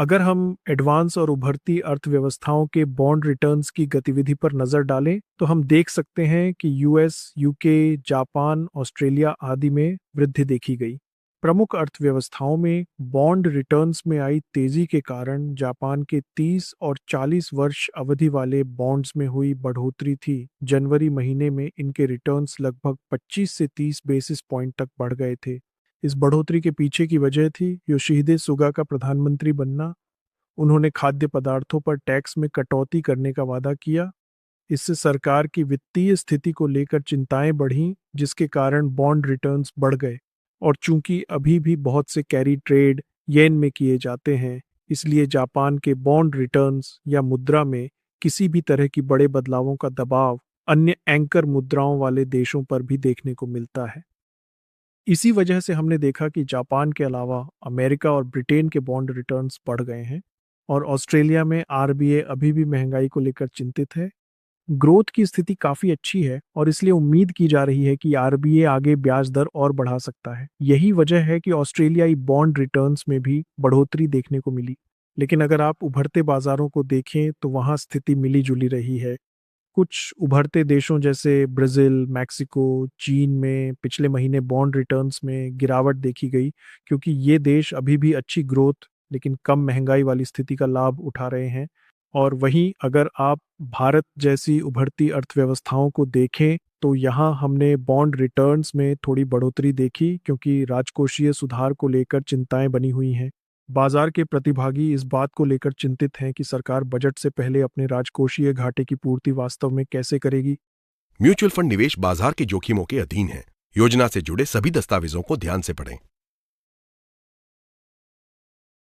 अगर हम एडवांस और उभरती अर्थव्यवस्थाओं के बॉन्ड रिटर्न्स की गतिविधि पर नजर डालें तो हम देख सकते हैं कि यूएस, यूके, जापान, ऑस्ट्रेलिया आदि में वृद्धि देखी गई। प्रमुख अर्थव्यवस्थाओं में बॉन्ड रिटर्न्स में आई तेजी के कारण जापान के 30 और 40 वर्ष अवधि वाले बॉन्ड्स में हुई बढ़ोतरी थी। जनवरी महीने में इनके रिटर्न्स लगभग 25 से 30 बेसिस पॉइंट तक बढ़ गए थे। इस बढ़ोतरी के पीछे की वजह थी योशिहिदे सुगा का प्रधानमंत्री बनना। उन्होंने खाद्य पदार्थों पर टैक्स में कटौती करने का वादा किया। इससे सरकार की वित्तीय स्थिति को लेकर चिंताएं बढ़ीं, जिसके कारण बॉन्ड रिटर्न्स बढ़ गए। और चूंकि अभी भी बहुत से कैरी ट्रेड येन में किए जाते हैं, इसलिए जापान के बॉन्ड रिटर्न्स या मुद्रा में किसी भी तरह की बड़े बदलावों का दबाव अन्य एंकर मुद्राओं वाले देशों पर भी देखने को मिलता है। इसी वजह से हमने देखा कि जापान के अलावा अमेरिका और ब्रिटेन के बॉन्ड रिटर्न्स बढ़ गए हैं और ऑस्ट्रेलिया में आरबीआई अभी भी महंगाई को लेकर चिंतित है। ग्रोथ की स्थिति काफी अच्छी है और इसलिए उम्मीद की जा रही है कि आरबीआई आगे ब्याज दर और बढ़ा सकता है। यही वजह है कि ऑस्ट्रेलियाई बॉन्ड रिटर्न्स में भी बढ़ोतरी देखने को मिली। लेकिन अगर आप उभरते बाजारों को देखें तो वहां स्थिति मिली जुली रही है। कुछ उभरते देशों जैसे ब्राजील, मैक्सिको, चीन में पिछले महीने बॉन्ड रिटर्न्स में गिरावट देखी गई, क्योंकि ये देश अभी भी अच्छी ग्रोथ लेकिन कम महंगाई वाली स्थिति का लाभ उठा रहे हैं। और वहीं अगर आप भारत जैसी उभरती अर्थव्यवस्थाओं को देखें तो यहाँ हमने बॉन्ड रिटर्न्स में थोड़ी बढ़ोतरी देखी, क्योंकि राजकोषीय सुधार को लेकर चिंताएं बनी हुई हैं। बाजार के प्रतिभागी इस बात को लेकर चिंतित हैं कि सरकार बजट से पहले अपने राजकोषीय घाटे की पूर्ति वास्तव में कैसे करेगी। म्यूचुअल फंड निवेश बाजार के जोखिमों के अधीन है। योजना से जुड़े सभी दस्तावेजों को ध्यान से पढ़ें।